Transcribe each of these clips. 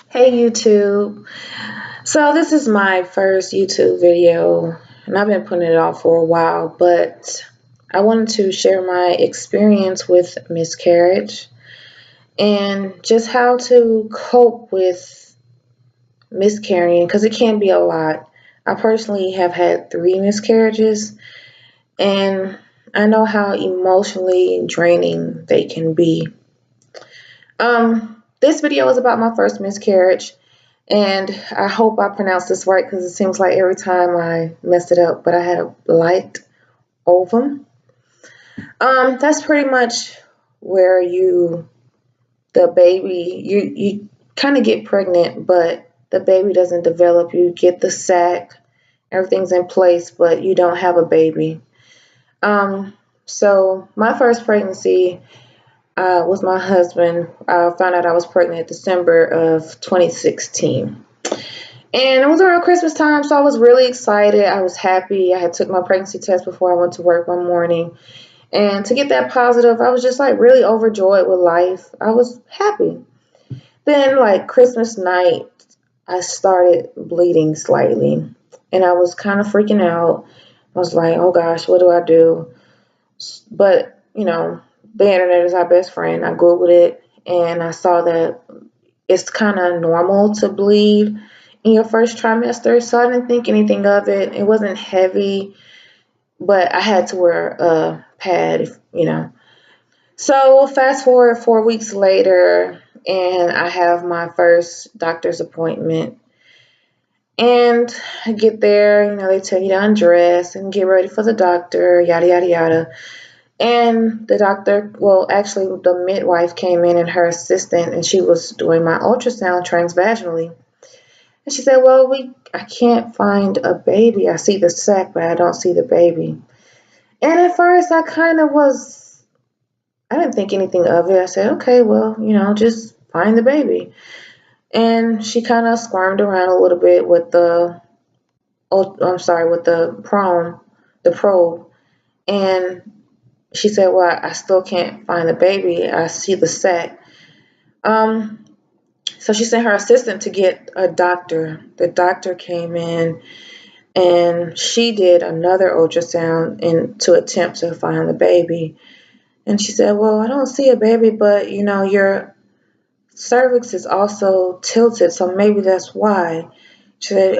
Hey YouTube. So this is my first YouTube video and I've been putting it off for a while, but I wanted to share my experience with miscarriage and just how to cope with miscarrying because it can be a lot. I personally have had 3 miscarriages and I know how emotionally draining they can be. This video is about my first miscarriage. And I hope I pronounced this right because it seems like every time I messed it up, but I had a light ovum. That's pretty much where the baby, you kind of get pregnant, but the baby doesn't develop. You get the sac, everything's in place, but you don't have a baby. Um, so my first pregnancy with my husband, I found out I was pregnant December of 2016. And it was around Christmas time, so I was really excited. I was happy. I had took my pregnancy test before I went to work one morning. And to get that positive, I was just like really overjoyed with life. I was happy. Then like Christmas night, I started bleeding slightly. And I was kind of freaking out. I was like, oh gosh, what do I do? But, the internet is our best friend. I Googled it and I saw that it's kind of normal to bleed in your first trimester. So I didn't think anything of it. It wasn't heavy, but I had to wear a pad. So fast forward 4 weeks later, and I have my first doctor's appointment. And I get there, they tell you to undress and get ready for the doctor, yada, yada, yada. And the doctor, well, actually, the midwife came in and her assistant, and she was doing my ultrasound transvaginally. And she said, well, I can't find a baby. I see the sac, but I don't see the baby. And at first, I didn't think anything of it. I said, okay, well, just find the baby. And she kind of squirmed around a little bit with with the probe. And she said, well, I still can't find the baby. I see the sac. So she sent her assistant to get a doctor. The doctor came in and she did another ultrasound to attempt to find the baby. And she said, well, I don't see a baby, but your cervix is also tilted, so maybe that's why. She said,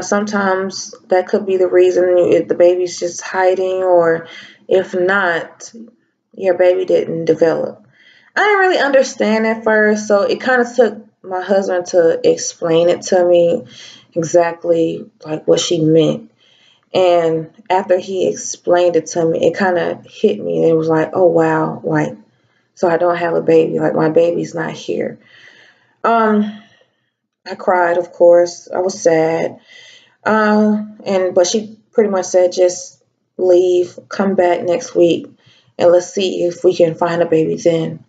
sometimes that could be the reason if the baby's just hiding, or if not, your baby didn't develop. I didn't really understand at first, so it kind of took my husband to explain it to me exactly like what she meant. And after he explained it to me, it kind of hit me, and it was like, oh wow, like, so I don't have a baby, like my baby's not here. Um, I cried, of course. I was sad. But she pretty much said, just leave, come back next week, and let's see if we can find a baby then.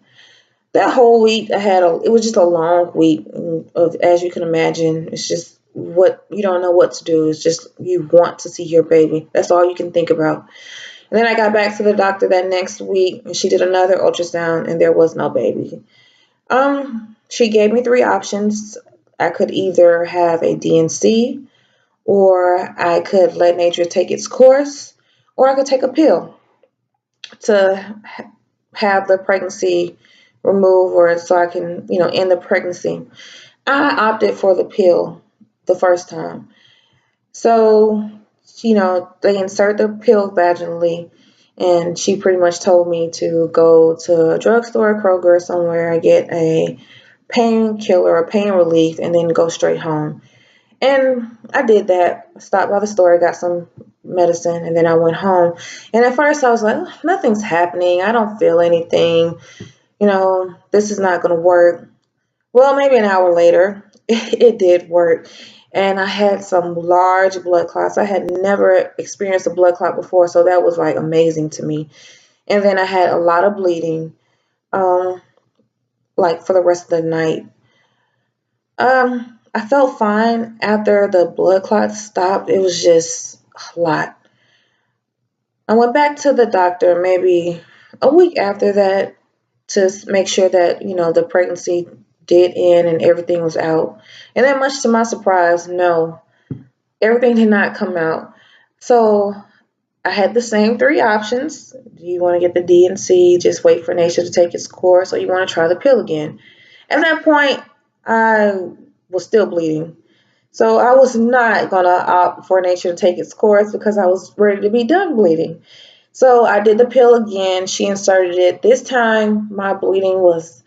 That whole week it was just a long week of, as you can imagine, it's just what you don't know what to do. It's just you want to see your baby. That's all you can think about. And then I got back to the doctor that next week and she did another ultrasound and there was no baby. She gave me 3 options. I could either have a DNC, or I could let nature take its course, or I could take a pill to have the pregnancy removed, or so I can, end the pregnancy. I opted for the pill the first time. So, they insert the pill vaginally, and she pretty much told me to go to a drugstore, Kroger, or somewhere, and get a painkiller or pain relief, and then go straight home. And I did that. I stopped by the store, got some medicine, and then I went home. And at first I was like, oh, nothing's happening. I don't feel anything. This is not going to work. Well, maybe an hour later, it did work. And I had some large blood clots. I had never experienced a blood clot before, so that was like amazing to me. And then I had a lot of bleeding, um, like for the rest of the night. I felt fine after the blood clots stopped. It was just a lot. I went back to the doctor maybe a week after that to make sure that, the pregnancy did in and everything was out. And then, much to my surprise, no, everything did not come out. So I had the same three options. Do you want to get the D&C, just wait for nature to take its course, or you want to try the pill again? At that point, I was still bleeding. So I was not going to opt for nature to take its course because I was ready to be done bleeding. So I did the pill again. She inserted it. This time, my bleeding was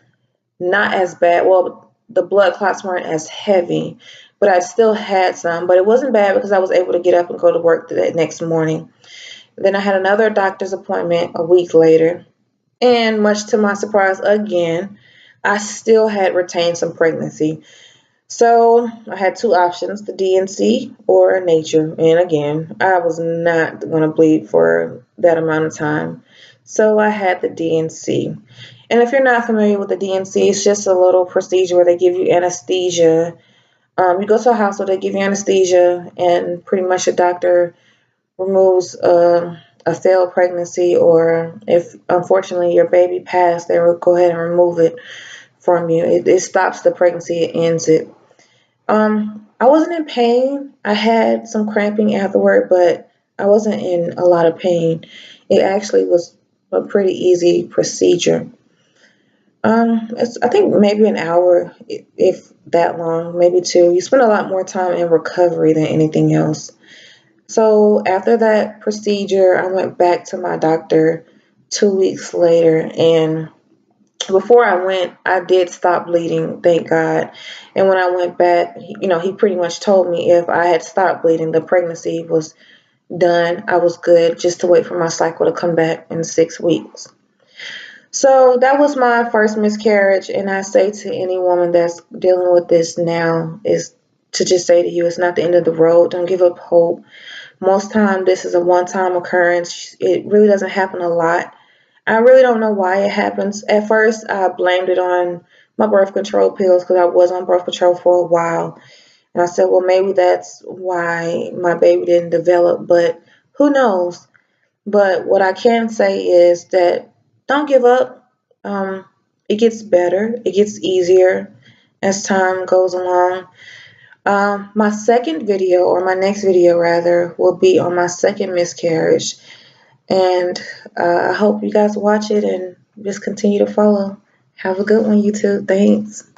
not as bad. Well, the blood clots weren't as heavy, but I still had some. But it wasn't bad because I was able to get up and go to work that next morning. Then I had another doctor's appointment a week later. And much to my surprise, again, I still had retained some pregnancy. So I had two options, the D&C or nature. And again, I was not going to bleed for that amount of time. So I had the D&C. And if you're not familiar with the D&C, it's just a little procedure where they give you anesthesia. You go to a hospital, they give you anesthesia, and pretty much a doctor removes a failed pregnancy, or if unfortunately your baby passed, they will go ahead and remove it from you. It stops the pregnancy, it ends it. I wasn't in pain. I had some cramping afterward, but I wasn't in a lot of pain. It actually was a pretty easy procedure. I think maybe an hour, if that long, maybe two. You spend a lot more time in recovery than anything else. So after that procedure, I went back to my doctor 2 weeks later, and before I went, I did stop bleeding, thank God. And when I went back, he pretty much told me if I had stopped bleeding, the pregnancy was done. I was good, just to wait for my cycle to come back in 6 weeks. So that was my first miscarriage, and I say to any woman that's dealing with this now is to just say to you, it's not the end of the road. Don't give up hope. Most time this is a one-time occurrence. It really doesn't happen a lot. I really don't know why it happens. At first, I blamed it on my birth control pills because I was on birth control for a while. And I said, well, maybe that's why my baby didn't develop, but who knows? But what I can say is that don't give up. It gets better. It gets easier as time goes along. My second video, or my next video rather, will be on my second miscarriage. And I hope you guys watch it and just continue to follow. Have a good one, YouTube. Thanks.